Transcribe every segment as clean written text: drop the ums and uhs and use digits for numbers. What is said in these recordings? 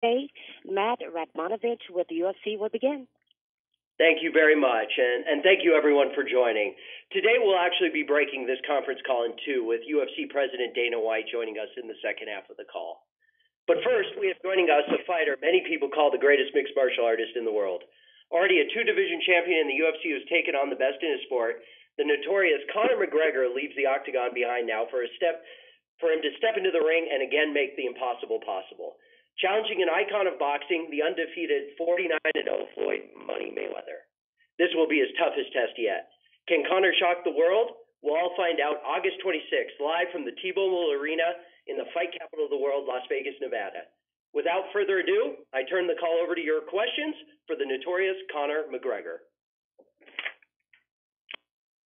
Haye, Matt Rakhmanovich with the UFC will begin. Thank you very much, and thank you everyone for joining. Today we'll actually be breaking this conference call in two with UFC President Dana White joining us in the second half of the call. But first, we have joining us a fighter many people call the greatest mixed martial artist in the world. Already a two-division champion in the UFC who's taken on the best in his sport, the notorious Conor McGregor leaves the octagon behind now for him to step into the ring and again make the impossible possible. Challenging an icon of boxing, the undefeated 49-0 Floyd Money Mayweather. This will be his toughest test yet. Can Conor shock the world? We'll all find out August 26th, live from the T-Mobile Arena in the fight capital of the world, Las Vegas, Nevada. Without further ado, I turn the call over to your questions for the notorious Conor McGregor.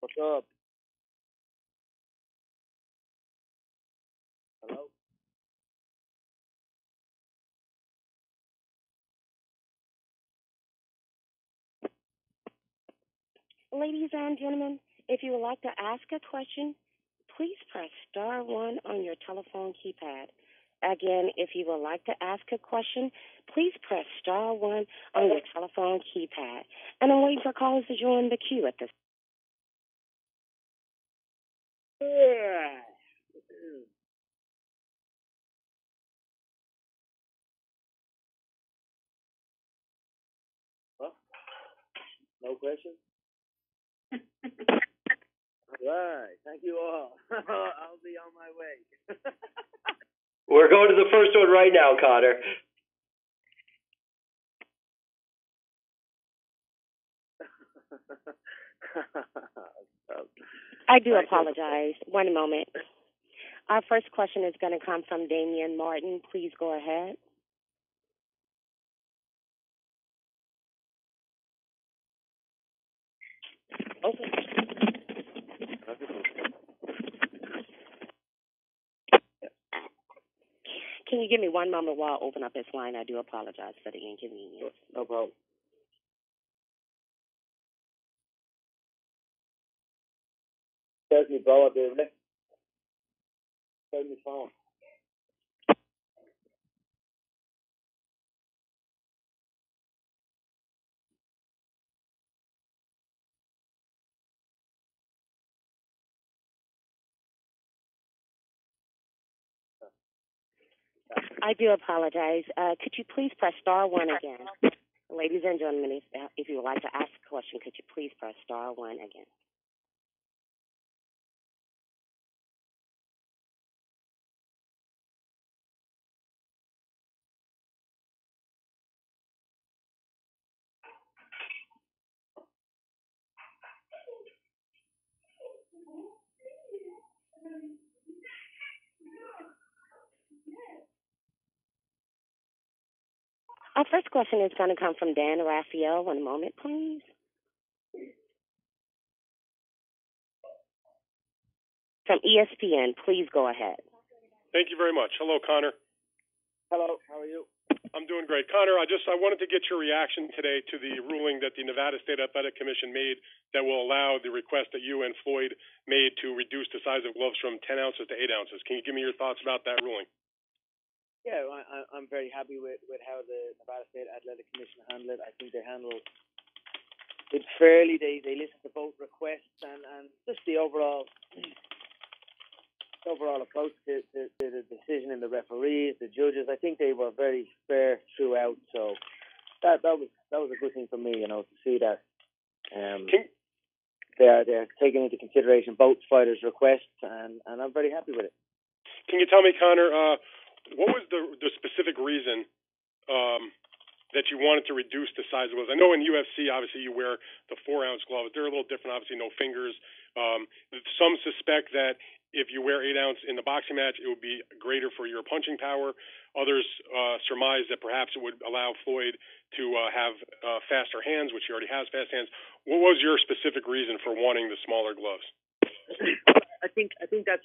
What's up? Hello? Ladies and gentlemen, if you would like to ask a question, please press star 1 on your telephone keypad. Again, if you would like to ask a question, please press star 1 on your telephone keypad. And I'm waiting for callers to join the queue at this. Huh? No questions? All right. Thank you all. I'll be on my way. We're going to the first one right now, Conor. I do apologize. One moment. Our first question is going to come from Damian Martin. Please go ahead. Okay. Can you give me one moment while I open up this line? I do apologize for the inconvenience. No problem. There's me bro up there, isn't it? There's me phone. I do apologize. Could you please press star 1 again? Ladies and gentlemen, if you would like to ask a question, could you please press star 1 again? Our first question is going to come from Dan Raphael. One moment, please. From ESPN, please go ahead. Thank you very much. Hello, Conor. Hello, how are you? I'm doing great. Conor, I wanted to get your reaction today to the ruling that the Nevada State Athletic Commission made that will allow the request that you and Floyd made to reduce the size of gloves from 10 ounces to 8 ounces. Can you give me your thoughts about that ruling? Yeah, I'm very happy with how the Nevada State Athletic Commission handled it. I think they handled it fairly. They listened to both requests and just the overall approach to the decision and the referees, the judges. I think they were very fair throughout. So that was a good thing for me, to see that they're taking into consideration both fighters' requests, and I'm very happy with it. Can you tell me, Conor, what was the specific reason that you wanted to reduce the size of gloves? I know in UFC, obviously, you wear the 4-ounce gloves. They're a little different, obviously, no fingers. Some suspect that if you wear 8 ounce in the boxing match, it would be greater for your punching power. Others surmise that perhaps it would allow Floyd to have faster hands, which he already has fast hands. What was your specific reason for wanting the smaller gloves? I think that's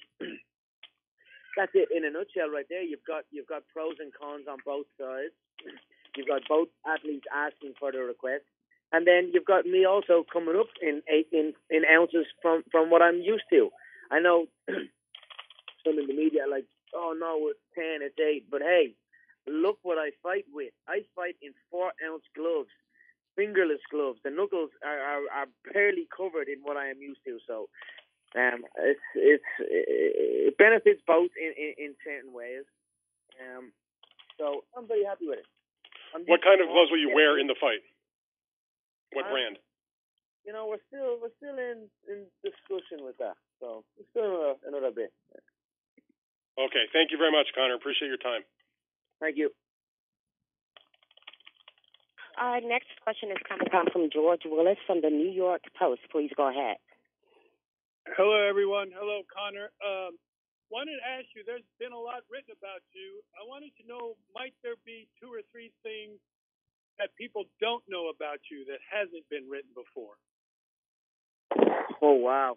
it in a nutshell right there. You've got pros and cons on both sides. You've got both athletes asking for the request, and then you've got me also coming up in ounces from what I'm used to. I know some in the media are like, oh no, it's 10, it's 8, but hey, look what I fight with. I fight in 4-ounce gloves, fingerless gloves. The knuckles are barely covered in what I am used to. So it benefits both in certain ways. So I'm very happy with it. What kind of gloves will you wear in the fight? What brand? You know, we're still in discussion with that. So it's still another bit. Okay, thank you very much, Conor. Appreciate your time. Thank you. Our next question is coming from George Willis from the New York Post. Please go ahead. Hello, everyone. Hello, Conor. Wanted to ask you, there's been a lot written about you. I wanted to know, might there be 2 or 3 things that people don't know about you that hasn't been written before? Oh, wow.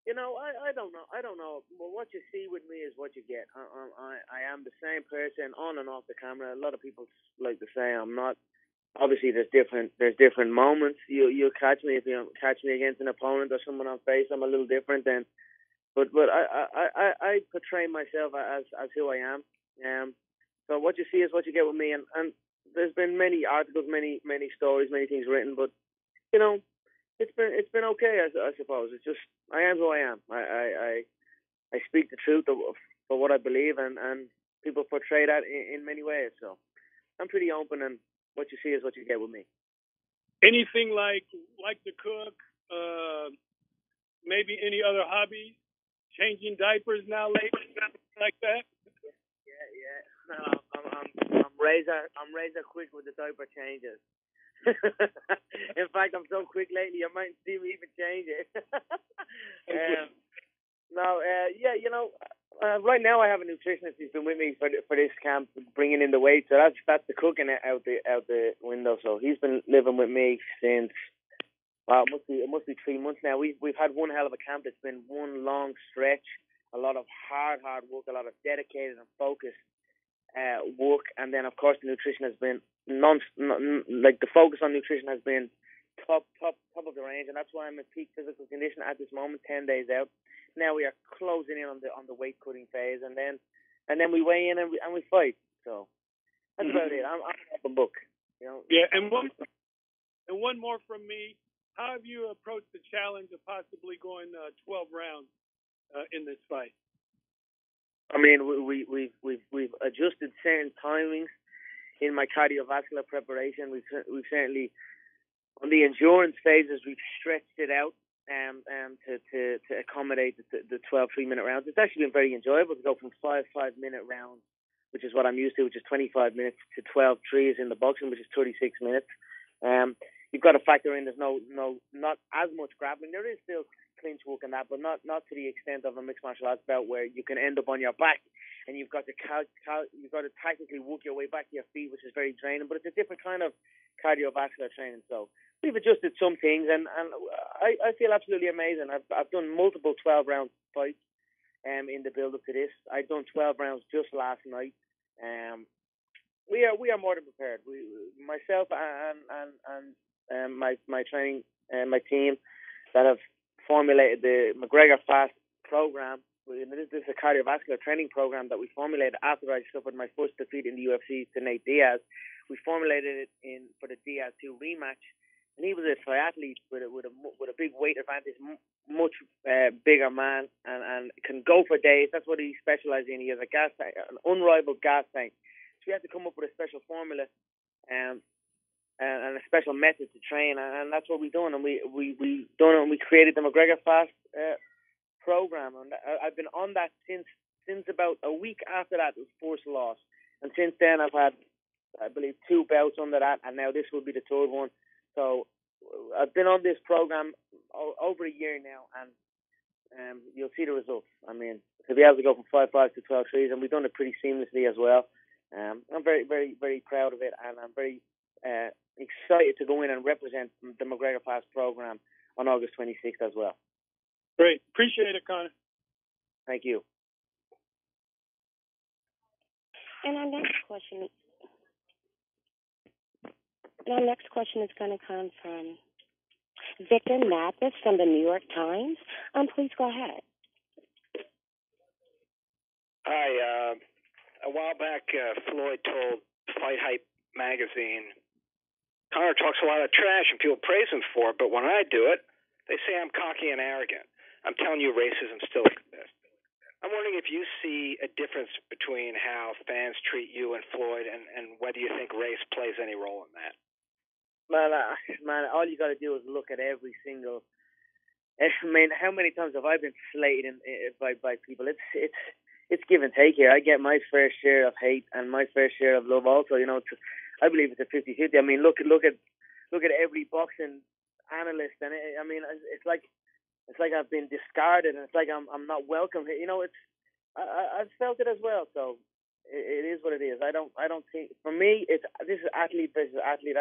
You know, I don't know. Well, what you see with me is what you get. I am the same person on and off the camera. A lot of people like to say I'm not. Obviously, there's different moments. You'll catch me if you catch me against an opponent or someone on face. I'm a little different then. But I portray myself as who I am. So what you see is what you get with me. And there's been many articles, many stories, many things written. But you know, it's been okay, I suppose. It's just I am who I am. I speak the truth for what I believe, and people portray that in many ways. So I'm pretty open, and what you see is what you get with me. Anything like to cook? Maybe any other hobbies? Changing diapers now lately, like that? Yeah. No, I'm razor quick with the diaper changes. In fact, I'm so quick lately, you might see me even change it. You know, right now I have a nutritionist who's been with me for this camp, bringing in the weight. So that's the cooking out the window. So he's been living with me since. It must be 3 months now. We've had one hell of a camp. It's been one long stretch, a lot of hard work, a lot of dedicated and focused work, and then of course the nutrition has been the focus on nutrition has been top of the range, and that's why I'm in peak physical condition at this moment, 10 days out. Now we are closing in on the weight cutting phase, and then we weigh in and we fight. So that's about it. I'm an open book, you know. Yeah, and one more from me. How have you approached the challenge of possibly going 12 rounds in this fight? I mean, we've adjusted certain timings in my cardiovascular preparation. We've certainly on the endurance phases we've stretched it out to accommodate the 12 3-minute rounds. It's actually been very enjoyable to go from 5 5-minute rounds, which is what I'm used to, which is 25 minutes, to 12 threes in the boxing, which is 36 minutes. You've got to factor in there's not as much grappling. There is still clinch work and that, but not to the extent of a mixed martial arts bout where you can end up on your back and you've got to tactically work your way back to your feet, which is very draining. But it's a different kind of cardiovascular training. So we've adjusted some things, and I feel absolutely amazing. I've done multiple 12-round fights in the build up to this. I've done 12 rounds just last night. We are more than prepared. Myself and my training my team that have formulated the McGregor Fast program. This is a cardiovascular training program that we formulated after I suffered my first defeat in the UFC to Nate Diaz. We formulated it for the Diaz 2 rematch, and he was a triathlete with a big weight advantage, much bigger man, and can go for days. That's what he specializes in. He has a gas tank, an unrivaled gas tank. So we had to come up with a special formula and a special method to train, and that's what we've done. And we done it, and we created the McGregor Fast program, and I've been on that since about a week after that. It was first loss, and since then I've had, I believe, 2 bouts under that, and now this will be the 3rd one. So I've been on this program over a year now, and you'll see the results. I mean, to be able to go from 5-5 to 12 threes, and we've done it pretty seamlessly as well. I'm very, very, very proud of it, and I'm very excited to go in and represent the McGregor Fast program on August 26th as well. Great. Appreciate it, Conor. Thank you. And our next question is going to come from Victor Mathis from the New York Times. Please go ahead. Hi. a while back, Floyd told Fight Hype magazine, Conor talks a lot of trash and people praise him for it, but when I do it, they say I'm cocky and arrogant. I'm telling you, racism still exists. I'm wondering if you see a difference between how fans treat you and Floyd, and whether you think race plays any role in that. Man, all you got to do is look at every single. I mean, how many times have I been slated by people? It's give and take here. I get my fair share of hate and my fair share of love also. You know, I believe it's a 50-50. I mean, look at every boxing analyst, and it's like I've been discarded, and it's like I'm not welcome. You know, I've felt it as well. So it is what it is. I don't think, for me, this is athlete versus athlete.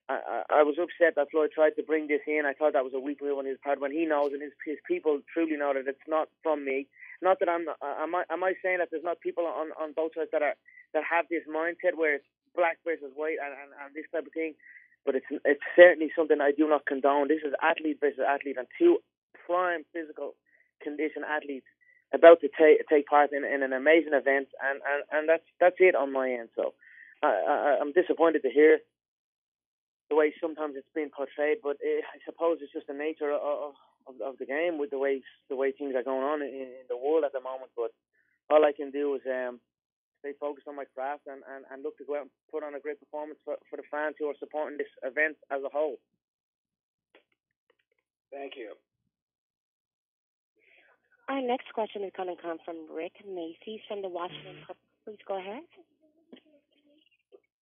I was upset that Floyd tried to bring this in. I thought that was a weak move on his part when he knows and his people truly know that it's not from me. Not that am I saying that there's not people on both sides that have this mindset where it's black versus white and this type of thing, but it's certainly something I do not condone. This is athlete versus athlete, and two prime physical condition athletes about to take part in an amazing event, and that's it on my end. So I'm disappointed to hear the way sometimes it's been portrayed, but I suppose it's just the nature of the game with the way things are going on in the world at the moment. But all I can do is stay focused on my craft and look to go out and put on a great performance for the fans who are supporting this event as a whole. Thank you. Our next question is going to come from Rick Macy's from the Washington Post. Please go ahead.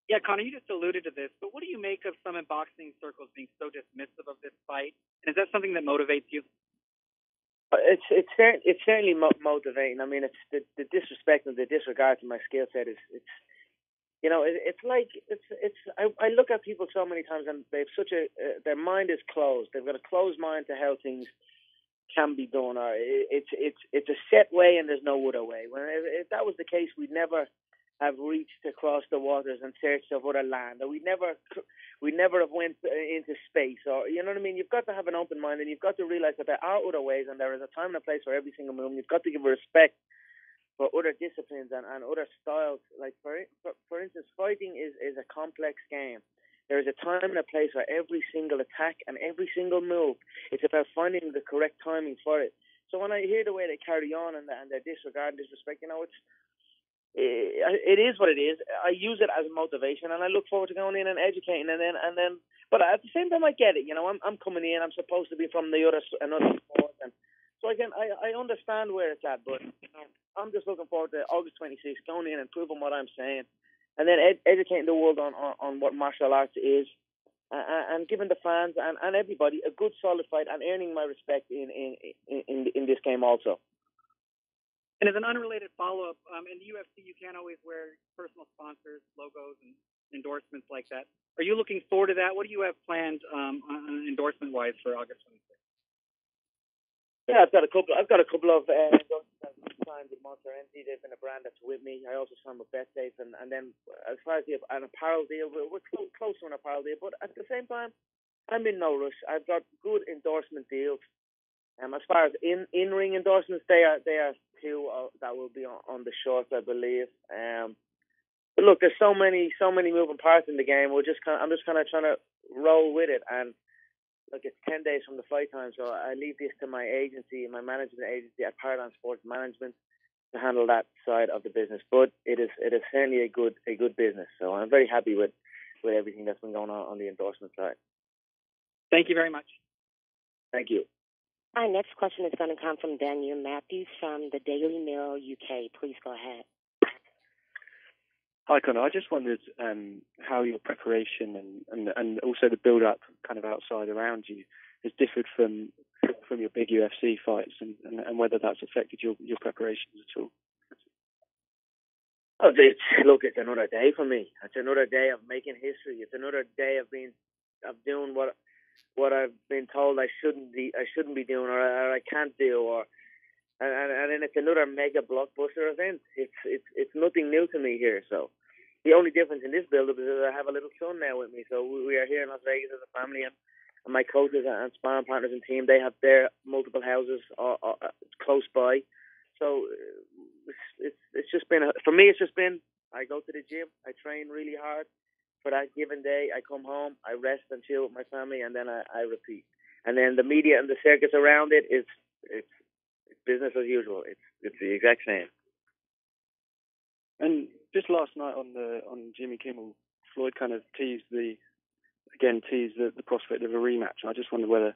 Yeah, Conor, you just alluded to this, but what do you make of some in boxing circles being so dismissive of this fight? And is that something that motivates you? It's certainly motivating. I mean, it's the disrespect and the disregard to my skill set is I look at people so many times and they've their mind is closed. They've got a closed mind to how things can be done, or it's a set way and there's no other way. If that was the case, we'd never have reached across the waters in search of other land, or we never have went into space, or you know what I mean. You've got to have an open mind, and you've got to realize that there are other ways, and there is a time and a place for every single move. You've got to give respect for other disciplines and other styles. Like for instance, fighting is a complex game. There is a time and a place for every single attack and every single move. It's about finding the correct timing for it. So when I hear the way they carry on and their disregard and disrespect, it is what it is. I use it as motivation, and I look forward to going in and educating, and then. But at the same time, I get it. You know, I'm coming in. I'm supposed to be from another sport, and so I understand where it's at. But I'm just looking forward to August 26th, going in and proving what I'm saying, and then educating the world on what martial arts is, and giving the fans and everybody a good solid fight, and earning my respect in this game also. And as an unrelated follow-up, in the UFC, you can't always wear personal sponsors, logos, and endorsements like that. Are you looking forward to that? What do you have planned endorsement-wise for August 26th? Yeah, I've got a couple of endorsements signed with Monster Energy. They've been a brand that's with me. I also signed with Best Days, and then as far as an apparel deal, we're close to an apparel deal. But at the same time, I'm in no rush. I've got good endorsement deals. As far as in-ring endorsements, they are two that will be on the shorts, I believe. But look, there's so many moving parts in the game. I'm just kind of trying to roll with it. And look, it's 10 days from the fight time, so I leave this to my agency, my management agency at Paradigm Sports Management, to handle that side of the business. But it is certainly a good business. So I'm very happy with everything that's been going on the endorsement side. Thank you very much. Thank you. Our next question is going to come from Daniel Matthews from the Daily Mail UK. Please go ahead. Hi, Conor. I just wondered how your preparation and also the build-up kind of outside around you has differed from your big UFC fights, and whether that's affected your preparations at all. It's another day for me. It's another day of making history. It's another day of doing what I've been told I shouldn't be doing, or I can't do, and then it's another mega blockbuster event. It's nothing new to me here. So the only difference in this build-up is that I have a little son now with me. So we are here in Las Vegas as a family, and my coaches and sparring partners and team, they have their multiple houses close by. So it's just been for me. It's just been I go to the gym, I train really hard for that given day. I come home, I rest and chill with my family, and then I repeat. And then the media and the circus around it is it's business as usual. It's the exact same. And just last night on Jimmy Kimmel, Floyd kind of teased the prospect of a rematch. I just wonder whether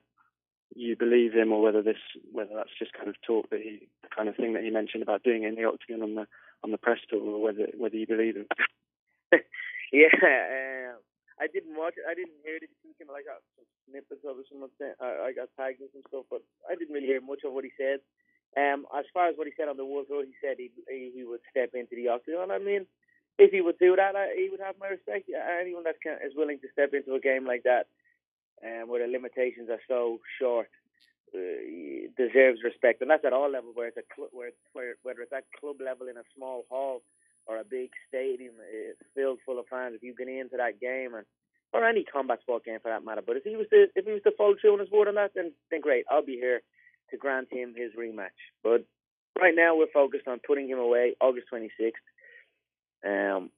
you believe him or whether that's just kind of talk that the kind of thing that he mentioned about doing it in the octagon on the press tour, or whether you believe him. Yeah, I didn't watch it. I didn't hear it. I got some snippets of it. I got tagged and some stuff, but I didn't really hear much of what he said. As far as what he said on the World Tour, he said he would step into the octagon. I mean, if he would do that, he would have my respect. Anyone that is willing to step into a game like that, where the limitations are so short, deserves respect, and that's at all levels. Whether it's at club level in a small hall or a big stadium filled full of fans, if you get into that game, or any combat sport game for that matter. But if he was to follow through on his word on that, then great. I'll be here to grant him his rematch. But right now we're focused on putting him away August 26th. And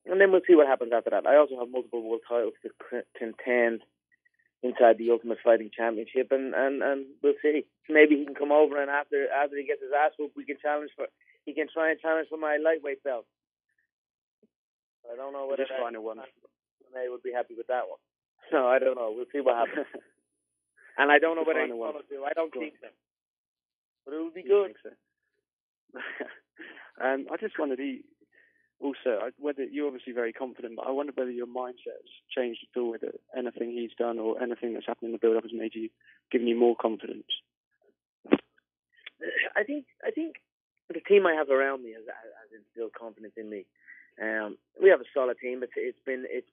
then we'll see what happens after that. I also have multiple world titles to contend inside the Ultimate Fighting Championship, and we'll see. Maybe he can come over, and after he gets his ass whooped, he can try and challenge for my lightweight belt. I don't know whether that final one May would be happy with that one. No, I don't know. We'll see what happens. And I don't know whether he's going to do. I don't think so. But it would be good. So. I just wondered, whether you're obviously very confident, but I wonder whether your mindset has changed at all with anything he's done or anything that's happened in the build-up has given you more confidence. I think the team I have around me has instilled confidence in me. We have a solid team. It's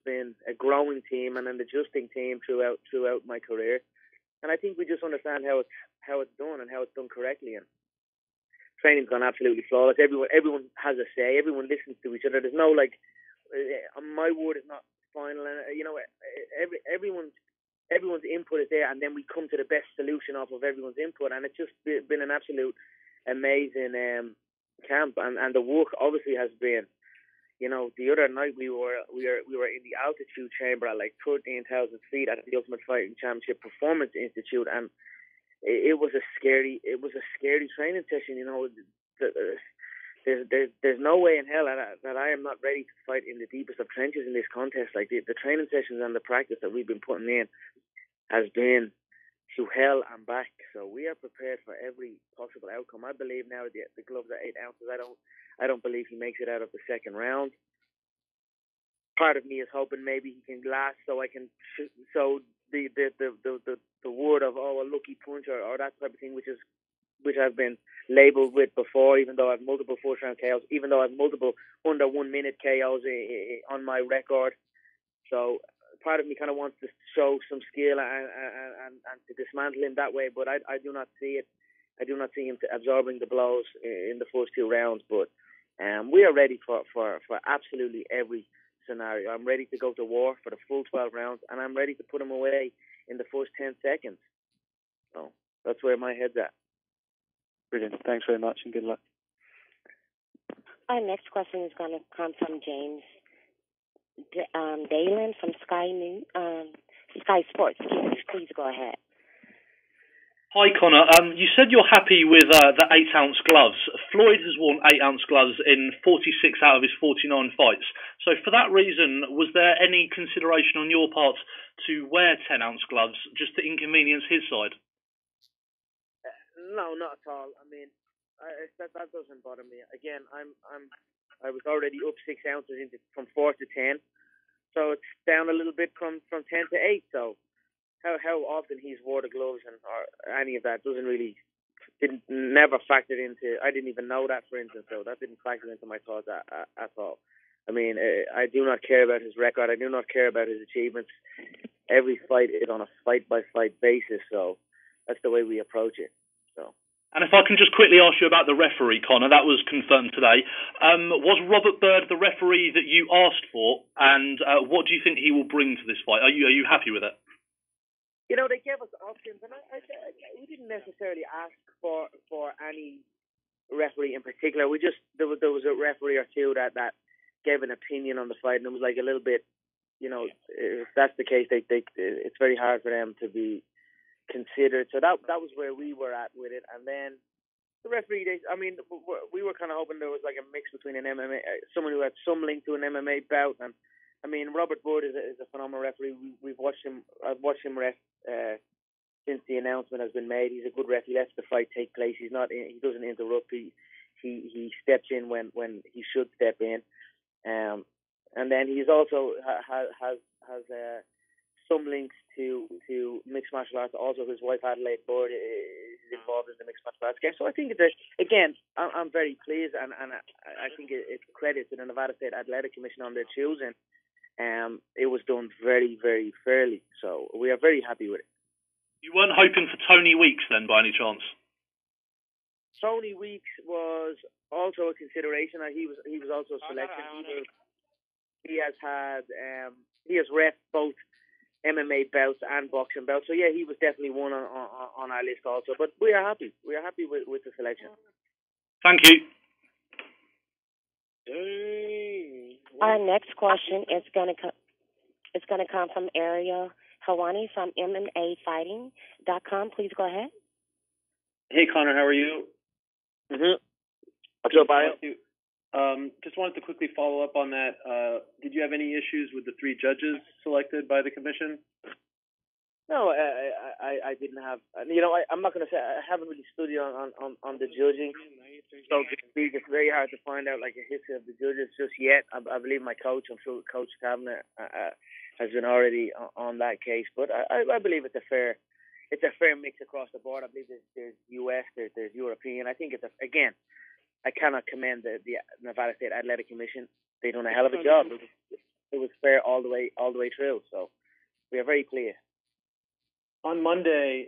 been a growing team and an adjusting team throughout my career, and I think we just understand how it's done and how it's done correctly. And training's gone absolutely flawless. Everyone has a say. Everyone listens to each other. There's no my word is not final, and everyone's input is there, and then we come to the best solution off of everyone's input. And it's just been an absolute amazing camp, and the work obviously has been. The other night we were in the altitude chamber at 13,000 feet at the Ultimate Fighting Championship Performance Institute, and it was a scary training session. There's no way in hell that I am not ready to fight in the deepest of trenches in this contest. Like the training sessions and the practice that we've been putting in has been to hell and back. So we are prepared for every possible outcome. I believe now the gloves are 8 ounces. I don't believe he makes it out of the second round. Part of me is hoping maybe he can last, so the word of a lucky punch or that type of thing, which I've been labelled with before, even though I have multiple first round KOs, even though I have multiple under 1 minute KOs on my record. So part of me kind of wants to show some skill and to dismantle him that way, but I do not see it. I do not see him absorbing the blows in the first 2 rounds, but we are ready for absolutely every scenario. I'm ready to go to war for the full 12 rounds, and I'm ready to put him away in the first 10 seconds. So that's where my head's at. Brilliant. Thanks very much, and good luck. Our next question is going to come from James Dalen from Sky Sports. Please go ahead. Hi, Conor. You said you're happy with the 8-ounce gloves. Floyd has worn 8-ounce gloves in 46 out of his 49 fights. So for that reason, was there any consideration on your part to wear 10-ounce gloves just to inconvenience his side? No, not at all. I mean, that doesn't bother me. Again, I was already up 6 ounces from 4 to 10, so it's down a little bit from 10 to 8. So how often he's wore the gloves or any of that never factored into. I didn't even know that, for instance, so that didn't factor into my thoughts at all. I mean, I do not care about his record. I do not care about his achievements. Every fight is on a fight-by-fight basis, so that's the way we approach it. So. And if I can just quickly ask you about the referee, Conor, that was confirmed today. Was Robert Bird the referee that you asked for, and what do you think he will bring to this fight? Are you happy with it? They gave us options, and we didn't necessarily ask for any referee in particular. There was a referee or two that gave an opinion on the fight, and it was like a little bit, if that's the case, it's very hard for them to be considered. So that was where we were at with it, and then the referee. We were kind of hoping there was like a mix between an MMA, someone who had some link to an MMA bout, and Robert Wood is a phenomenal referee. I've watched him ref since the announcement has been made. He's a good ref. He lets the fight take place. He doesn't interrupt. He steps in when he should step in. And then he's also has some links to mixed martial arts. Also, his wife Adelaide Bird is involved in the mixed martial arts game. So I think I'm very pleased, and I think it's a credit to the Nevada State Athletic Commission on their choosing. It was done very, very fairly. So we are very happy with it. You weren't hoping for Tony Weeks then, by any chance? Tony Weeks was also a consideration. He was also selected. He has ref both MMA bouts and boxing bouts. So yeah, he was definitely one on our list also. But we are happy. We are happy with the selection. Thank you. Our next question is going to come from Ariel Hawani from MMAfighting.com. Please go ahead. Hey, Conor, how are you? What's up, Ariel? Just wanted to quickly follow up on that. Did you have any issues with the 3 judges selected by the commission? No, I didn't have. I'm not going to say I haven't really studied on the judging. So it's very hard to find out like a history of the judges just yet. I believe my coach, I'm sure Coach Kavanagh, has been already on that case. But I believe it's a fair mix across the board. I believe there's US, there's European. I think I cannot commend the Nevada State Athletic Commission. They've done a hell of a job. It was fair all the way through. So we are very pleased. On Monday,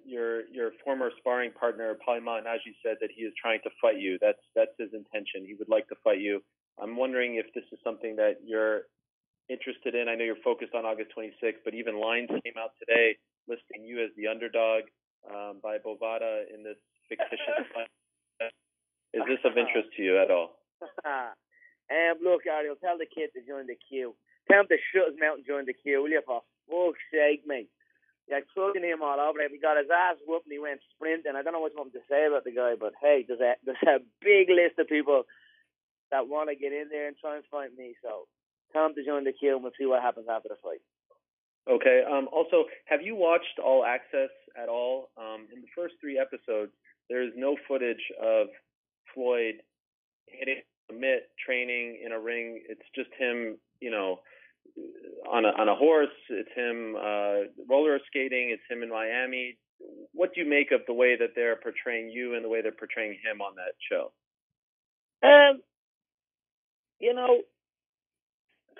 your former sparring partner, Paulie Malignaggi, said that he is trying to fight you. That's his intention. He would like to fight you. I'm wondering if this is something that you're interested in. I know you're focused on August 26th, but even lines came out today listing you as the underdog by Bovada in this fictitious fight. Is this of interest to you at all? Look, Ariel, tell the kid to join the queue. Tell him to shut his mouth and join the queue, will you, for fuck's sake, mate? You're plugging him all over. He got his ass whooped and he went sprinting. I don't know what you want to say about the guy, but hey, there's a big list of people that want to get in there and try and fight me. So tell him to join the queue and we'll see what happens after the fight. Okay. Also, have you watched All Access at all? In the first 3 episodes, there's no footage of Floyd hitting a mitt, training in a ring. It's just him, on a horse. It's him roller skating. It's him in Miami. What do you make of the way that they're portraying you and the way they're portraying him on that show?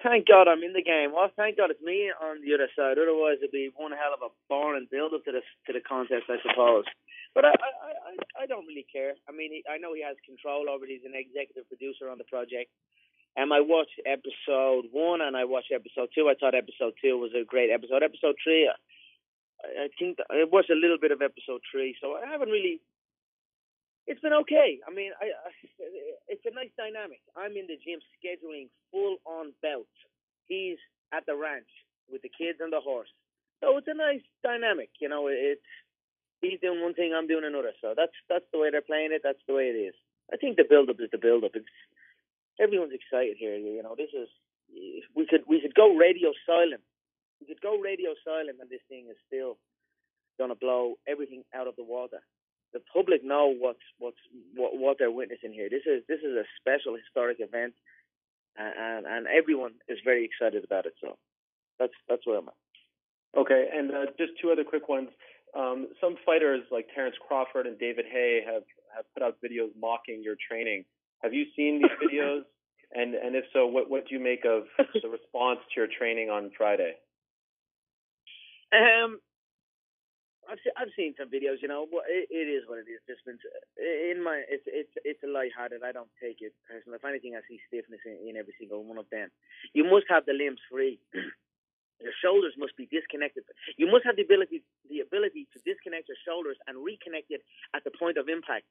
Thank God I'm in the game. Well, thank God it's me on the other side. Otherwise, it'd be one hell of a boring build-up to the contest, I suppose. But I don't really care. I know he has control over it. He's an executive producer on the project. I watched episode 1 and I watched episode 2. I thought episode 2 was a great episode. Episode 3, I think I watched a little bit of episode 3, so I haven't really. It's been okay. It's a nice dynamic. I'm in the gym scheduling full-on bouts. He's at the ranch with the kids and the horse. So it's a nice dynamic. He's doing one thing, I'm doing another. So that's the way they're playing it. That's the way it is. I think the build-up is the build-up. Everyone's excited here. This is we could go radio silent. We could go radio silent, and this thing is still gonna blow everything out of the water. The public know what they're witnessing here. This is a special historic event, and everyone is very excited about it. So that's where I'm at. Okay, and just 2 other quick ones. Some fighters like Terence Crawford and David Haye have put out videos mocking your training. Have you seen these videos? And if so, what do you make of the response to your training on Friday? I've seen some videos. It is what it is. It's a lighthearted. I don't take it personally. If anything, I see stiffness in every single one of them. You must have the limbs free. Your shoulders must be disconnected. You must have the ability to disconnect your shoulders and reconnect it at the point of impact.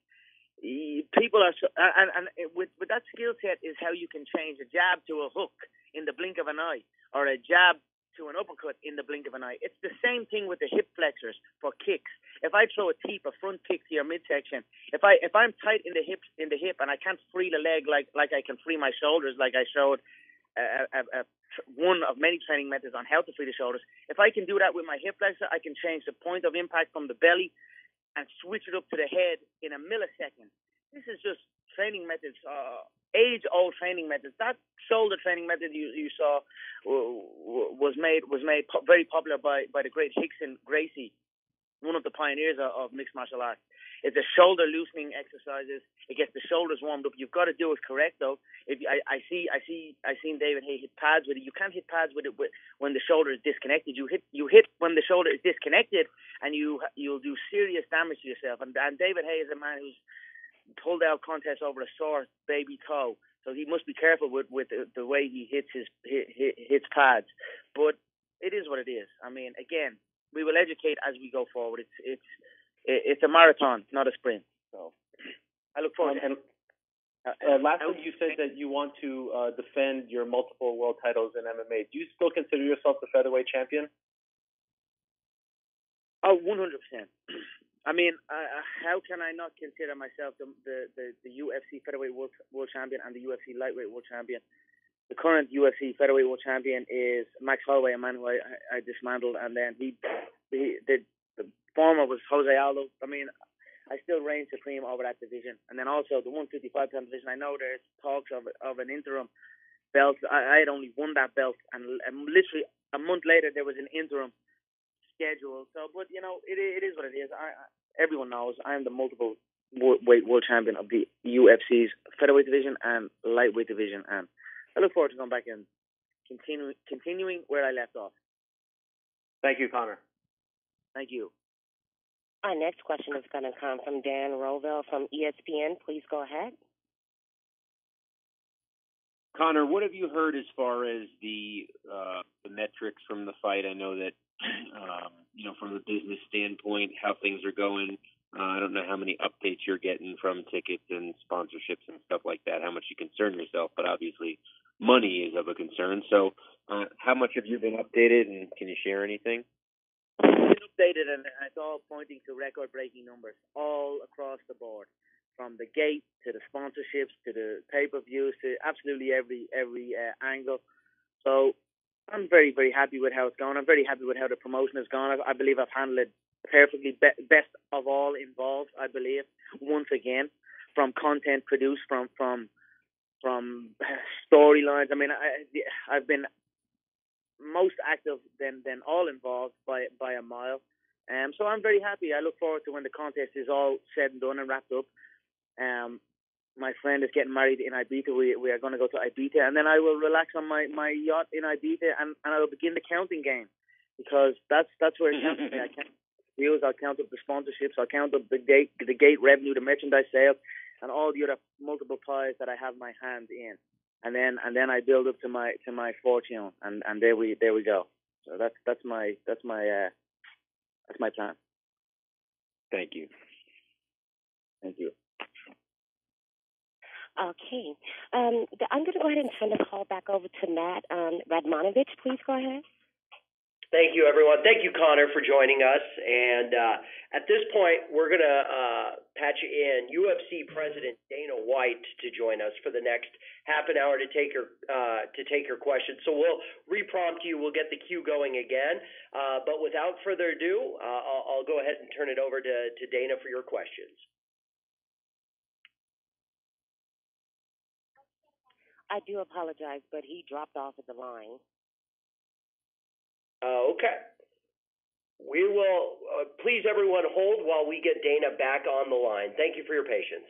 people are and with that skill set is how you can change a jab to a hook in the blink of an eye, or a jab to an uppercut in the blink of an eye. It's the same thing with the hip flexors for kicks. If I throw a front kick to your midsection, if I'm tight in the hip and I can't free the leg like I can free my shoulders, like I showed one of many training methods on how to free the shoulders. If I can do that with my hip flexor, I can change the point of impact from the belly and switch it up to the head in a millisecond. This is just training methods, age-old training methods. That shoulder training method you saw was made very popular by the great Rickson Gracie, one of the pioneers of mixed martial arts. It's a shoulder loosening exercises. It gets the shoulders warmed up. You've got to do it correct though. If I seen David Haye hit pads with it. You can't hit pads with it when the shoulder is disconnected. You hit when the shoulder is disconnected, and you'll do serious damage to yourself. And David Haye is a man who's pulled out contests over a sore baby toe, so he must be careful with the way he hits hits pads. But it is what it is. I mean, again, we will educate as we go forward. It's a marathon, not a sprint. So I look forward to it. Lastly, you said that you want to defend your multiple world titles in MMA. Do you still consider yourself the featherweight champion? Oh, 100%. I mean, how can I not consider myself the UFC featherweight world champion and the UFC lightweight world champion? The current UFC featherweight world champion is Max Holloway, a man who I dismantled, and then the former was Jose Aldo. I mean, I still reign supreme over that division. And then also the 155-pound division, I know there's talks of an interim belt. I had only won that belt, and literally a month later there was an interim schedule. So, but you know, it is what it is. Everyone knows I am the multiple weight world champion of the UFC's featherweight division and lightweight division, and I look forward to going back and continuing where I left off. Thank you, Conor. Thank you. Our next question is going to come from Dan Rovell from ESPN. Please go ahead. Conor, what have you heard as far as the metrics from the fight? I know that from the business standpoint, how things are going. I don't know how many updates you're getting from tickets and sponsorships and stuff like that, how much you concern yourself, but obviously money is of a concern. So how much have you been updated, and can you share anything? I've been updated, and it's all pointing to record-breaking numbers all across the board, from the gate to the sponsorships to the pay-per-views to absolutely every angle. So I'm very, very happy with how it's going. I'm very happy with how the promotion has gone. I believe I've handled it perfectly, best of all involved, I believe, once again, from content produced, from storylines. I mean, I've been most active than all involved by a mile. So I'm very happy. I look forward to when the contest is all said and done and wrapped up. My friend is getting married in Ibiza. We are going to go to Ibiza, and then I will relax on my yacht in Ibiza, and I will begin the counting game, because that's where it counts. I count views, I'll count up the sponsorships, I'll count up the gate revenue, the merchandise sales, and all the other multiple pies that I have my hand in, and then I build up to my fortune, and there we go. So that's my plan. Thank you. Thank you. Okay. I'm going to go ahead and turn the call back over to Matt Radmanovich. Please go ahead. Thank you, everyone. Thank you, Conor, for joining us. And at this point, we're going to patch in UFC President Dana White to join us for the next half an hour to take your questions. So we'll reprompt you. We'll get the queue going again. But without further ado, I'll go ahead and turn it over to Dana for your questions. I do apologize, but he dropped off at the line. Okay. We will, please everyone hold while we get Dana back on the line. Thank you for your patience.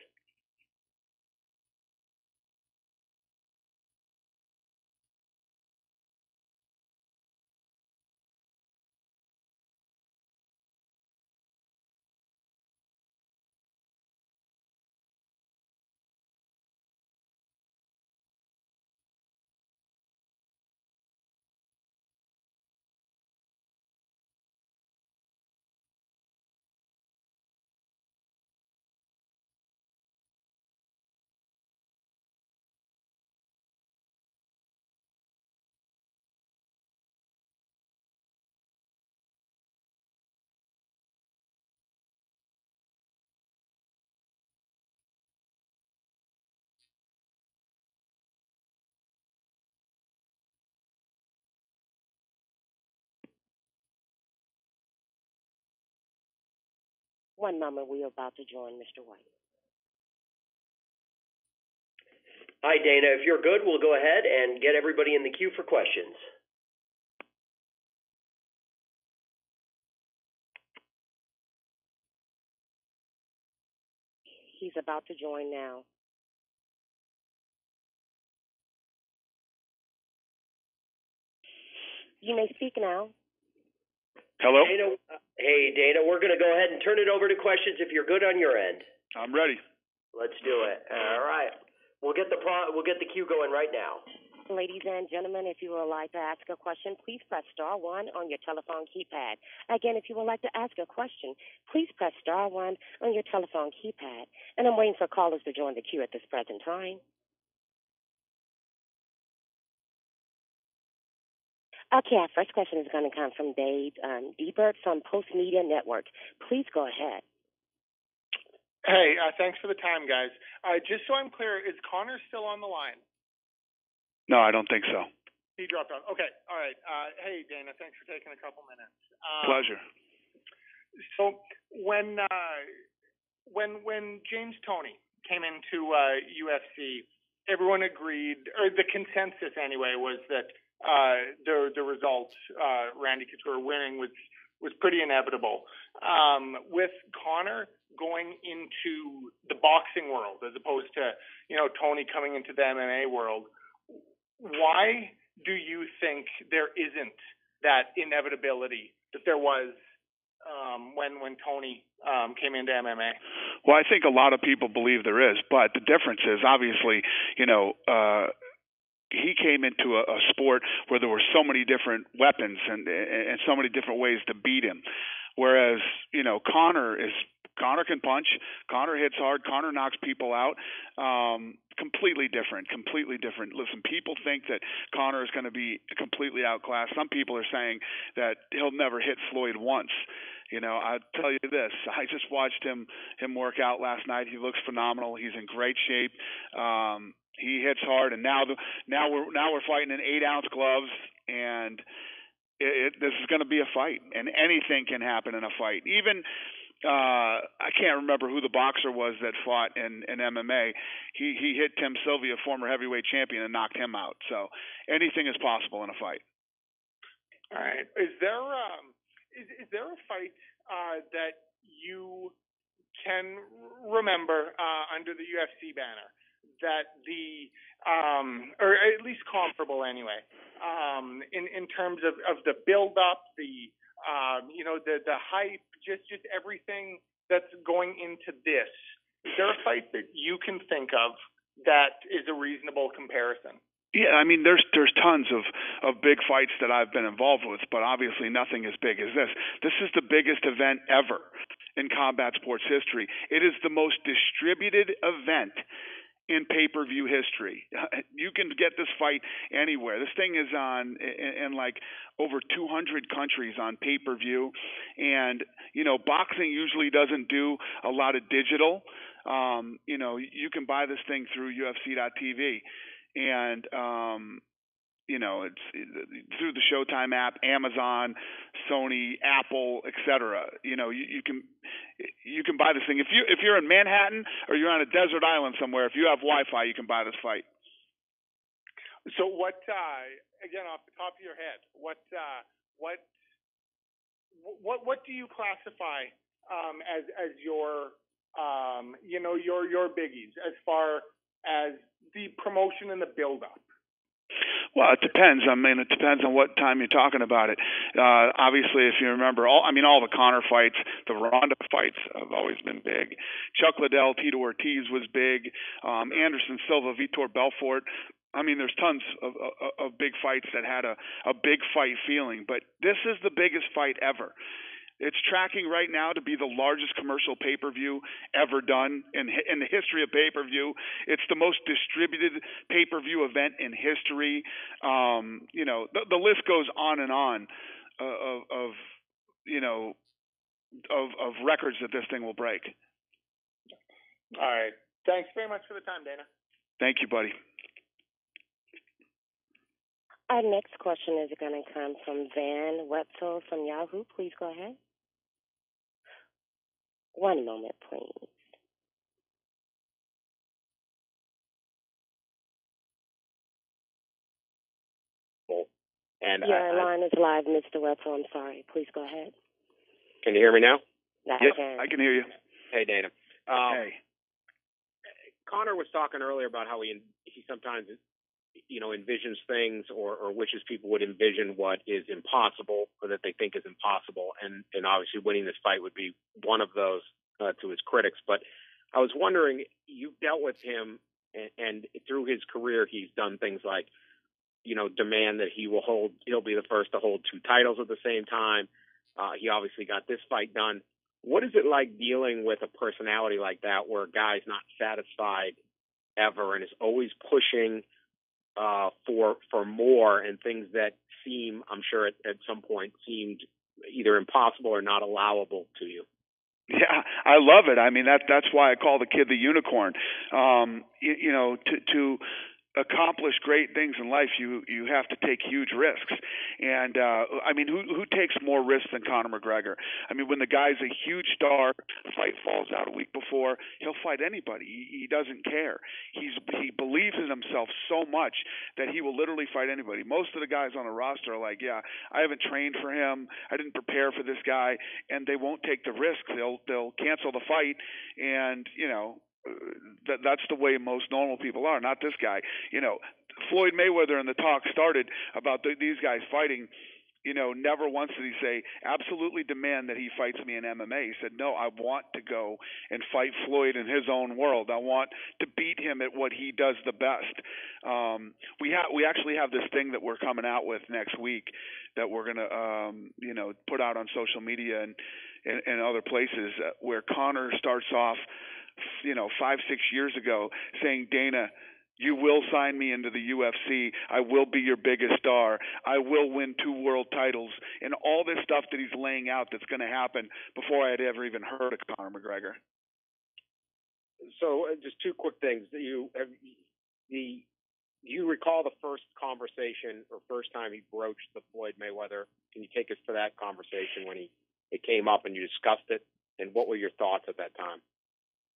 One moment, we're about to join Mr. White. Hi, Dana. If you're good, we'll go ahead and get everybody in the queue for questions. He's about to join now. You may speak now. Hello? Dana, hey, Dana, we're going to go ahead and turn it over to questions if you're good on your end. I'm ready. Let's do it. All right. We'll get the queue going right now. Ladies and gentlemen, if you would like to ask a question, please press star one on your telephone keypad. Again, if you would like to ask a question, please press star one on your telephone keypad. And I'm waiting for callers to join the queue at this present time. Okay, our first question is going to come from Dave Ebert from Post Media Network. Please go ahead. Hey, thanks for the time, guys. Just so I'm clear, is Conor still on the line? No, I don't think so. He dropped off. Okay, all right. Hey, Dana, thanks for taking a couple minutes. Pleasure. So when James Toney came into UFC, everyone agreed, or the consensus anyway, was that the result, Randy Couture winning, was pretty inevitable. With Conor going into the boxing world as opposed to Toney coming into the MMA world, why do you think there isn't that inevitability that there was when Toney came into MMA? Well, I think a lot of people believe there is, but the difference is obviously, he came into a sport where there were so many different weapons and so many different ways to beat him. Whereas, Conor can punch, Conor hits hard, Conor knocks people out. Completely different. Listen, people think that Conor is going to be completely outclassed. Some people are saying that he'll never hit Floyd once. I'll tell you this. I just watched him work out last night. He looks phenomenal. He's in great shape. He hits hard, and now we're fighting in 8-ounce gloves, and this is going to be a fight, and anything can happen in a fight. Even I can't remember who the boxer was that fought in MMA. He hit Tim Sylvia, former heavyweight champion, and knocked him out. So anything is possible in a fight. All right. Is there a fight that you can remember under the UFC banner that or at least comparable anyway, in terms of the build up, the hype, just everything that's going into this? Is there a fight that you can think of that is a reasonable comparison? Yeah, I mean, there's tons of big fights that I've been involved with, but obviously nothing as big as this. This is the biggest event ever in combat sports history. It is the most distributed event in pay-per-view history. You can get this fight anywhere. This thing is on in like over 200 countries on pay-per-view, and boxing usually doesn't do a lot of digital. You can buy this thing through UFC.tv, and it's through the Showtime app, Amazon, Sony, Apple, etc. You can buy this thing. If you're in Manhattan or you're on a desert island somewhere, if you have Wi-Fi, you can buy this fight. So what? Again, off the top of your head, what do you classify as your your biggies as far as the promotion and the build-up? Well, it depends. I mean, it depends on what time you're talking about it. Obviously, if you remember, all the Conor fights, the Ronda fights have always been big. Chuck Liddell, Tito Ortiz was big. Anderson Silva, Vitor Belfort. I mean, there's tons of big fights that had a big fight feeling, but this is the biggest fight ever. It's tracking right now to be the largest commercial pay-per-view ever done in the history of pay-per-view. It's the most distributed pay-per-view event in history. The list goes on and on of records that this thing will break. All right. Thanks very much for the time, Dana. Thank you, buddy. Our next question is going to come from Van Wetzel from Yahoo. Please go ahead. One moment, please. And Your line is live, Mr. Wetzel. I'm sorry. Please go ahead. Can you hear me now? Yes, I can hear you. Hey, Dana. Hey. Conor was talking earlier about how he sometimes, envisions things or wishes people would envision what is impossible or that they think is impossible. And obviously winning this fight would be one of those to his critics. But I was wondering, you've dealt with him and through his career, he's done things like, demand that he'll be the first to hold two titles at the same time. He obviously got this fight done. What is it like dealing with a personality like that where a guy's not satisfied ever and is always pushing for more and things that seem, I'm sure at some point seemed either impossible or not allowable to you? Yeah, I love it. I mean, that's why I call the kid the unicorn. To accomplish great things in life, you have to take huge risks. And who takes more risks than Conor McGregor? I mean, when the guy's a huge star, the fight falls out a week before, he'll fight anybody. He doesn't care. He believes in himself so much that he will literally fight anybody. Most of the guys on the roster are like, yeah, I haven't trained for him, I didn't prepare for this guy, and they won't take the risk. They'll cancel the fight, and that's the way most normal people are, not this guy. Floyd Mayweather and the talk started about these guys fighting. Never once did he say, absolutely demand that he fights me in MMA. He said, no, I want to go and fight Floyd in his own world. I want to beat him at what he does the best. We actually have this thing that we're coming out with next week that we're going to, put out on social media and other places where Conor starts off 5-6 years ago saying, Dana, you will sign me into the UFC. I will be your biggest star. I will win 2 world titles, and all this stuff that he's laying out that's going to happen before I had ever even heard of Conor McGregor. So just 2 quick things. Do you recall the first conversation or first time he broached the Floyd Mayweather? Can you take us to that conversation when it came up and you discussed it, and what were your thoughts at that time?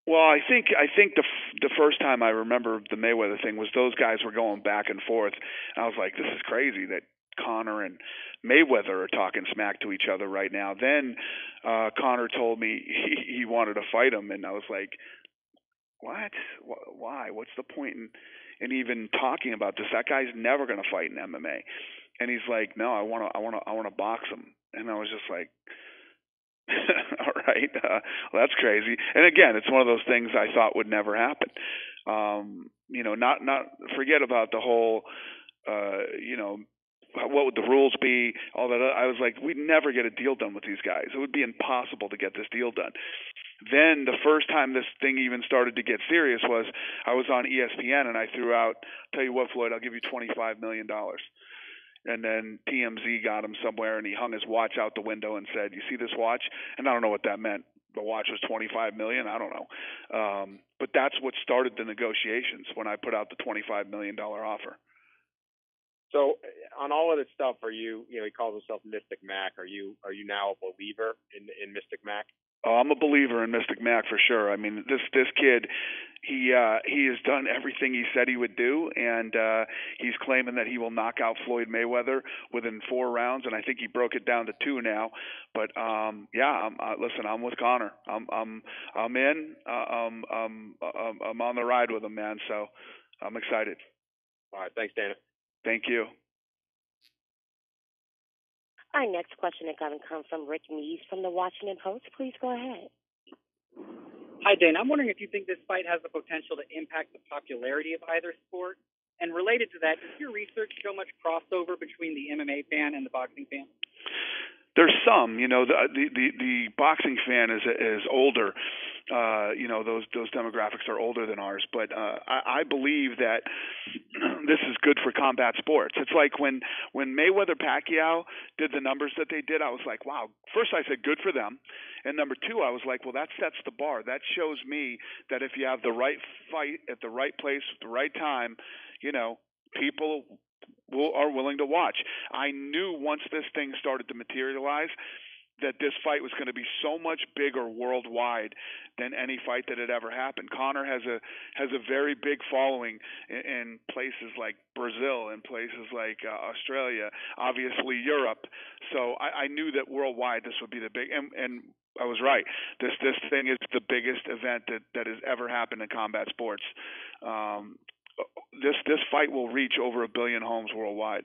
Well, I think the first time I remember the Mayweather thing was those guys were going back and forth. And I was like, this is crazy that Conor and Mayweather are talking smack to each other right now. Then Conor told me he wanted to fight him, and I was like, what? Why? What's the point in even talking about this? That guy's never going to fight in MMA. And he's like, no, I want to box him. And I was just like, all right, well, that's crazy. And again, it's one of those things I thought would never happen. Not forget about the whole, what would the rules be? All that. I was like, we'd never get a deal done with these guys. It would be impossible to get this deal done. Then the first time this thing even started to get serious was I was on ESPN and I threw out, tell you what, Floyd, I'll give you $25 million. And then TMZ got him somewhere, and he hung his watch out the window and said, you see this watch? And I don't know what that meant. The watch was $25 million. I don't know. But that's what started the negotiations when I put out the $25 million offer. So on all of this stuff, are you, he calls himself Mystic Mac. Are you now a believer in Mystic Mac? Oh, I'm a believer in Mystic Mac for sure. I mean, this kid, he has done everything he said he would do, and he's claiming that he will knock out Floyd Mayweather within 4 rounds, and I think he broke it down to 2 now. But listen, I'm with Conor. I'm in. I'm on the ride with him, man. So I'm excited. All right, thanks, Dana. Thank you. Our next question is going to come from Rick Mees from the Washington Post. Please go ahead. Hi, Dana. I'm wondering if you think this fight has the potential to impact the popularity of either sport. And related to that, does your research show much crossover between the MMA fan and the boxing fan? There's some, the boxing fan is older. Those demographics are older than ours, but I believe that this is good for combat sports. It's like when Mayweather Pacquiao did the numbers that they did, I was like, wow. First I said good for them, and number 2, I was like, well, that sets the bar. That shows me that if you have the right fight at the right place at the right time, people are willing to watch. I knew once this thing started to materialize that this fight was going to be so much bigger worldwide than any fight that had ever happened. Conor has a very big following in places like Brazil, in places like Australia, obviously Europe. So I knew that worldwide this would be the big, and I was right. This thing is the biggest event that has ever happened in combat sports. This fight will reach over 1 billion homes worldwide.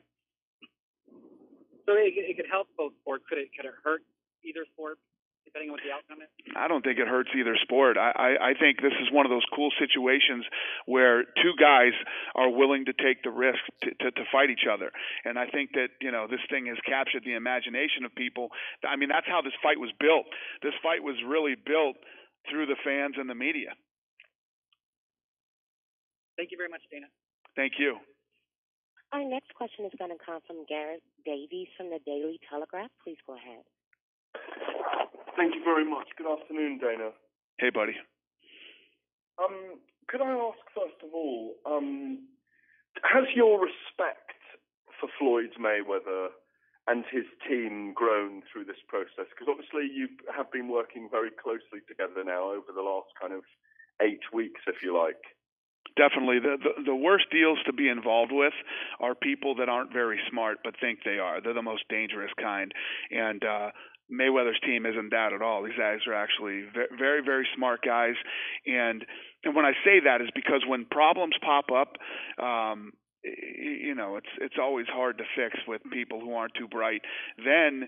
So it could help both sports. Could it hurt either sport, depending on what the outcome is? I don't think it hurts either sport. I think this is one of those cool situations where two guys are willing to take the risk to fight each other. And I think that, this thing has captured the imagination of people. I mean, that's how this fight was built. This fight was really built through the fans and the media. Thank you very much, Dana. Thank you. Our next question is going to come from Garrett Davies from the Daily Telegraph. Please go ahead. Thank you very much. Good afternoon, Dana. Hey, buddy. Could I ask, first of all, has your respect for Floyd Mayweather and his team grown through this process? Because obviously you have been working very closely together now over the last kind of 8 weeks, if you like. Definitely. The worst deals to be involved with are people that aren't very smart but think they are. They're the most dangerous kind. And Mayweather's team isn't that at all. These guys are actually very, very smart guys. And when I say that is because when problems pop up, it's always hard to fix with people who aren't too bright. Then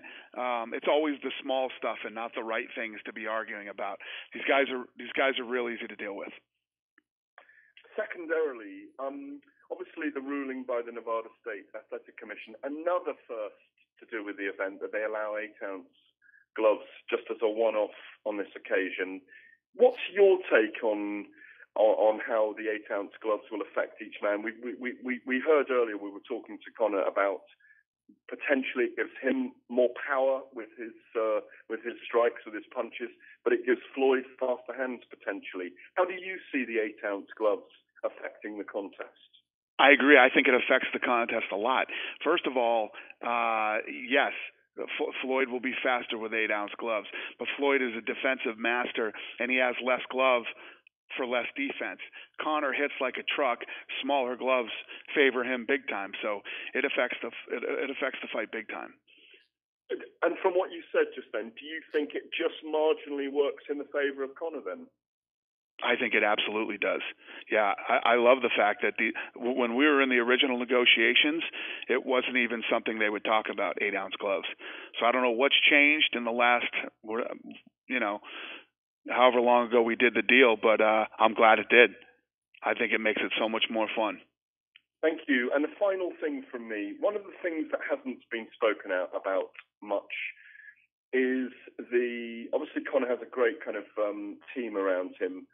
it's always the small stuff and not the right things to be arguing about. These guys are real easy to deal with. Secondarily, obviously the ruling by the Nevada State Athletic Commission, another first to do with the event, that they allow 8-ounce gloves just as a one-off on this occasion. What's your take on how the 8-ounce gloves will affect each man? We heard earlier, we were talking to Conor about potentially it gives him more power with his strikes, with his punches, but it gives Floyd faster hands potentially. How do you see the 8-ounce gloves affecting the contest? I agree. I think it affects the contest a lot. First of all, yes, Floyd will be faster with 8-ounce gloves, but Floyd is a defensive master, and he has less glove for less defense. Conor hits like a truck. Smaller gloves favor him big time, so it affects the fight big time. And from what you said just then, do you think it just marginally works in the favor of Conor then? I think it absolutely does. Yeah, I love the fact that when we were in the original negotiations, it wasn't even something they would talk about, 8-ounce gloves. So I don't know what's changed in the last, however long ago we did the deal, but I'm glad it did. I think it makes it so much more fun. Thank you. And the final thing from me, one of the things that hasn't been spoken out about much is obviously Conor has a great kind of team around him.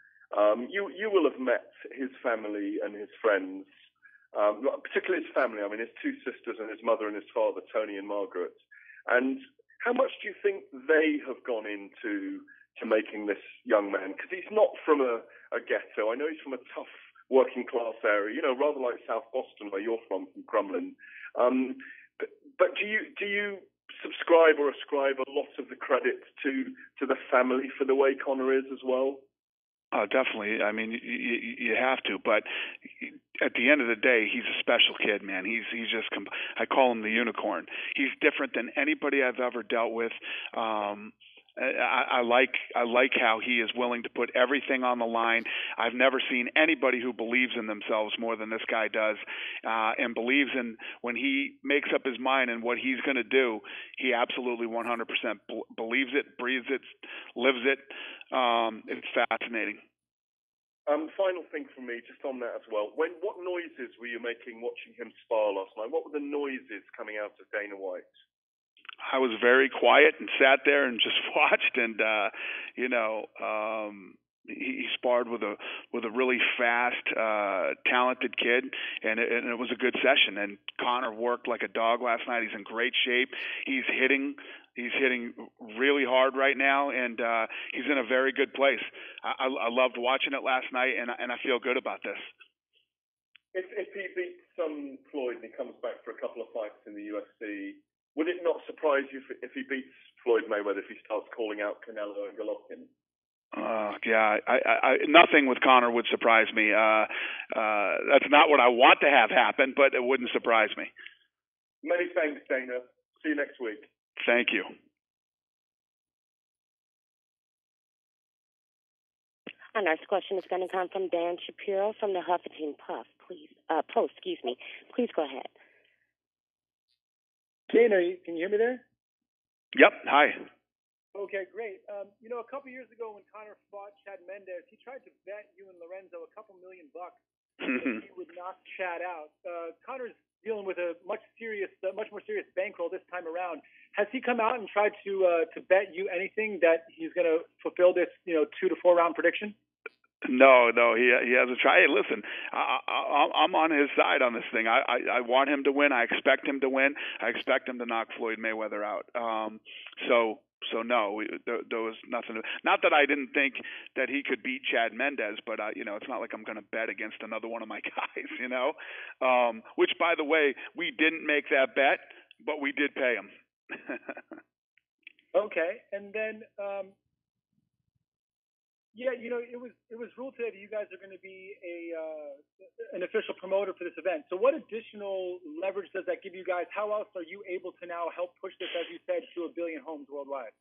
You will have met his family and his friends, particularly his family. I mean, his two sisters and his mother and his father, Tony and Margaret. And how much do you think they have gone into making this young man? Because he's not from a ghetto. I know he's from a tough working class area, rather like South Boston, where you're from Crumlin. But do you subscribe or ascribe a lot of the credit to the family for the way Conor is as well? Oh, definitely. I mean, you have to, but at the end of the day, he's a special kid, man. He's just I call him the unicorn. He's different than anybody I've ever dealt with. I like how he is willing to put everything on the line. I've never seen anybody who believes in themselves more than this guy does, and believes in when he makes up his mind and what he's going to do. He absolutely 100% believes it, breathes it, lives it. It's fascinating. Final thing from me, just on that as well. What noises were you making watching him spar last night? What were the noises coming out of Dana White? I was very quiet and sat there and just watched, and he sparred with a really fast, talented kid, and it was a good session. And Conor worked like a dog last night. He's in great shape. He's hitting really hard right now, and he's in a very good place. I loved watching it last night, and I feel good about this. If he beats Floyd and he comes back for a couple of fights in the UFC, would it not surprise you if he beats Floyd Mayweather, if he starts calling out Canelo and Golovkin? Yeah, I nothing with Conor would surprise me. That's not what I want to have happen, but it wouldn't surprise me. Many thanks, Dana. See you next week. Thank you. Our next question is going to come from Dan Shapiro from the Huffington Post. Post. Please go ahead. Dana, can you hear me there? Yep. Hi. Okay, great. A couple years ago when Conor fought Chad Mendes, he tried to bet you and Lorenzo a couple $1 million that he would knock Chad out. Conor's dealing with a much more serious bankroll this time around. Has he come out and tried to bet you anything that he's going to fulfill this 2 to 4 round prediction? No, he hasn't tried. Hey, listen, I'm on his side on this thing. I want him to win. I expect him to win. I expect him to knock Floyd Mayweather out. So no, there was nothing. Not that I didn't think that he could beat Chad Mendes, but it's not like I'm going to bet against another one of my guys. Which, by the way, we didn't make that bet, but we did pay him. Okay, and then. It was ruled today that you guys are going to be an official promoter for this event. So what additional leverage does that give you guys? How else are you able to now help push this, as you said, to 1 billion homes worldwide?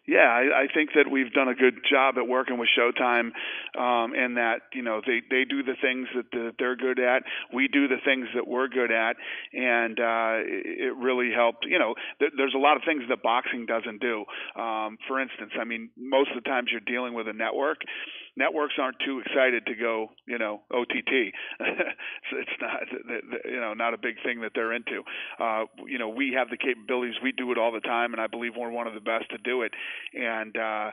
Yeah, I think that we've done a good job at working with Showtime, and that they do the things that they're good at. We do the things that we're good at, and it really helped. There's a lot of things that boxing doesn't do. For instance, most of the times you're dealing with a network. Networks aren't too excited to go, OTT. So it's not a big thing that they're into. We have the capabilities. We do it all the time, and I believe we're one of the best to do it. And the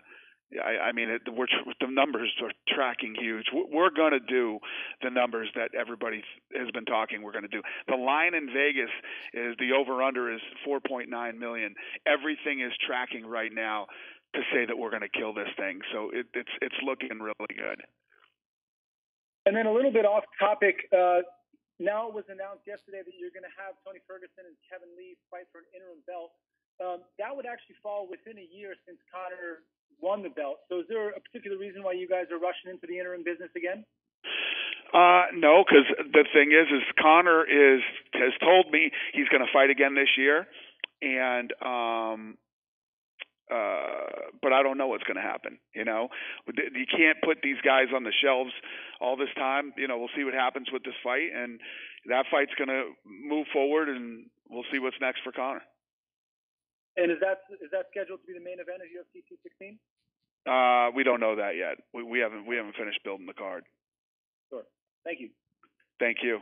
numbers are tracking huge. We're going to do the numbers that everybody has been talking we're going to do. The line in Vegas is the over-under is 4.9 million. Everything is tracking right now to say that we're going to kill this thing. So it's looking really good. And then a little bit off topic, now it was announced yesterday that you're going to have Tony Ferguson and Kevin Lee fight for an interim belt. That would actually fall within a year since Conor won the belt. So is there a particular reason why you guys are rushing into the interim business again? No, because the thing is Conor has told me he's going to fight again this year, and but I don't know what's going to happen. You can't put these guys on the shelves all this time. We'll see what happens with this fight, and that fight's going to move forward, and we'll see what's next for Conor. And is that scheduled to be the main event of UFC 216? We don't know that yet. We haven't finished building the card. Sure. Thank you. Thank you.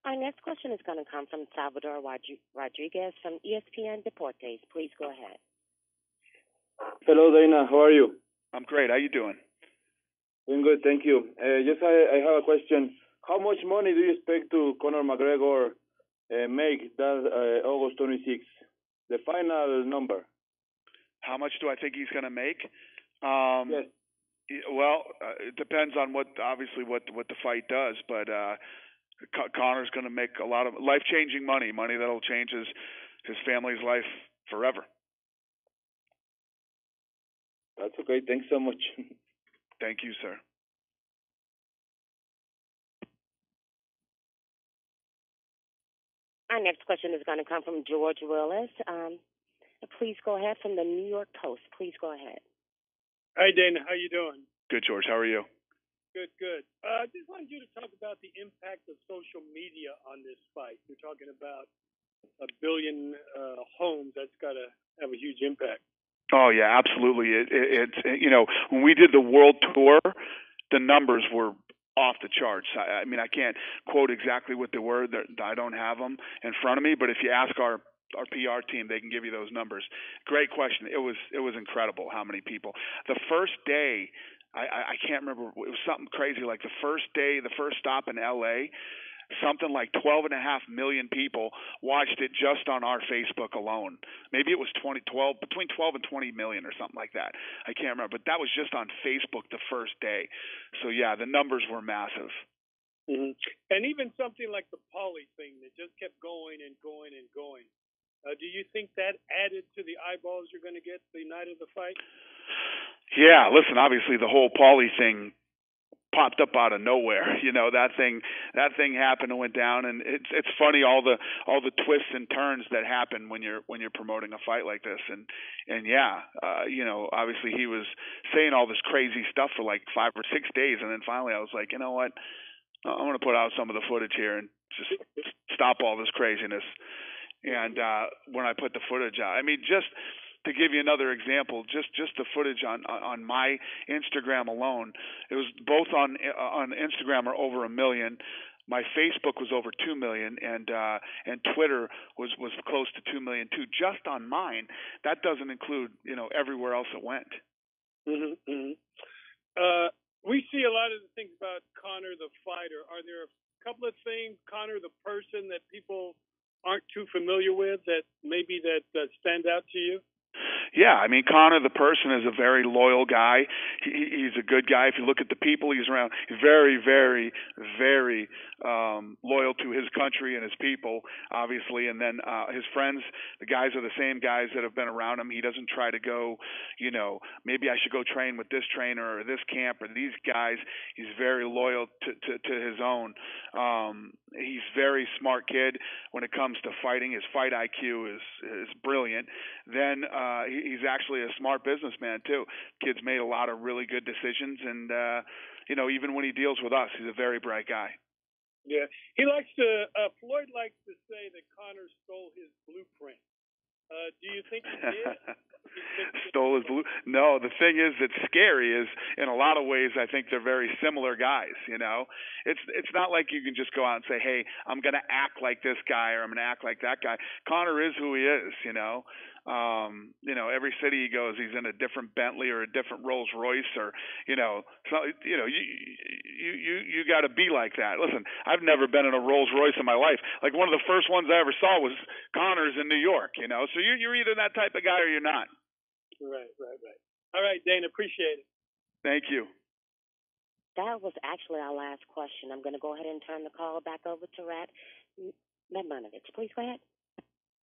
Our next question is going to come from Salvador Rodriguez from ESPN Deportes. Please go ahead. Hello, Dana. How are you? I'm great. How you doing? Doing good, thank you. I have a question. How much money do you expect to Conor McGregor make that August 26th? The final number. How much do I think he's going to make? Yes. Well, it depends on what the fight does, but Conor's going to make a lot of life-changing money that'll change his family's life forever. That's okay. Thanks so much. Thank you, sir. Our next question is going to come from George Willis. Please go ahead, from the New York Post. Please go ahead. Hi, Dana. How you doing? Good, George. How are you? Good. Just wanted you to talk about the impact of social media on this fight. You're talking about 1 billion homes. That's got to have a huge impact. Oh yeah, absolutely. It's when we did the world tour, the numbers were off the charts. I mean, I can't quote exactly what they were. I don't have them in front of me, but if you ask our PR team, they can give you those numbers. Great question. It was incredible how many people. The first day, I can't remember. It was something crazy. Like the first day, the first stop in L.A., something like 12.5 million people watched it just on our Facebook alone. Maybe it was between 12 and 20 million or something like that. I can't remember, but that was just on Facebook the first day. So yeah, the numbers were massive. Mm-hmm. And even something like the Pauly thing that just kept going and going and going. Do you think that added to the eyeballs you're going to get the night of the fight? Yeah, listen, obviously the whole Paulie thing popped up out of nowhere. You know, that thing happened and went down, and it's funny all the twists and turns that happen when you're promoting a fight like this. And yeah, you know, obviously he was saying all this crazy stuff for like 5 or 6 days, and then finally I was like, you know what, I'm going to put out some of the footage here and just stop all this craziness. And when I put the footage out, I mean, just to give you another example, just the footage on my Instagram alone, it was both on Instagram are over 1 million. My Facebook was over 2 million, and Twitter was close to 2 million too, just on mine. That doesn't include, you know, everywhere else it went. We see a lot of the things about Conor the fighter. Are there a couple of things, Conor the person, that people aren't too familiar with that maybe that stand out to you? Yeah, I mean, Conor the person is a very loyal guy. He's a good guy. If you look at the people he's around, he's very, very, very loyal to his country and his people, obviously. And then his friends, the guys are the same guys that have been around him. He doesn't try to go, you know, maybe I should go train with this trainer or this camp or these guys. He's very loyal to his own. He's a very smart kid when it comes to fighting. His fight IQ is brilliant. Then he's actually a smart businessman too. Kid's made a lot of really good decisions, and you know, even when he deals with us, he's a very bright guy. Yeah, he likes to. Floyd likes to say that Conor stole his blueprint. Do you think he did? Stole his blue? No, the thing is that's scary is in a lot of ways I think they're very similar guys, you know. It's not like you can just go out and say, hey, I'm going to act like this guy or I'm going to act like that guy. Conor is who he is, you know. You know, every city he goes, he's in a different Bentley or a different Rolls Royce, or you know, so you know, you got to be like that. Listen, I've never been in a Rolls Royce in my life. Like one of the first ones I ever saw was Conor's in New York. You know, so you're either that type of guy or you're not. Right. All right, Dana, appreciate it. Thank you. That was actually our last question. I'm going to go ahead and turn the call back over to Rat Medmanovich. Please go ahead.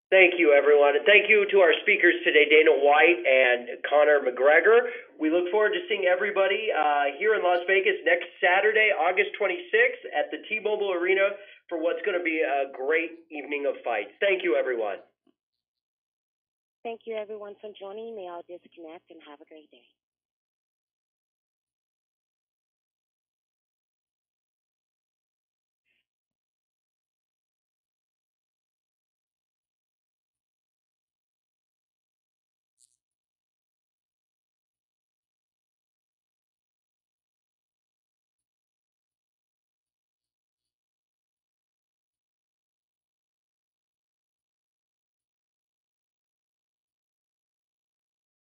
Thank you, everyone. And thank you to our speakers today, Dana White and Conor McGregor. We look forward to seeing everybody here in Las Vegas next Saturday, August 26th at the T-Mobile Arena for what's going to be a great evening of fights. Thank you, everyone. Thank you, everyone, for joining. May all disconnect and have a great day.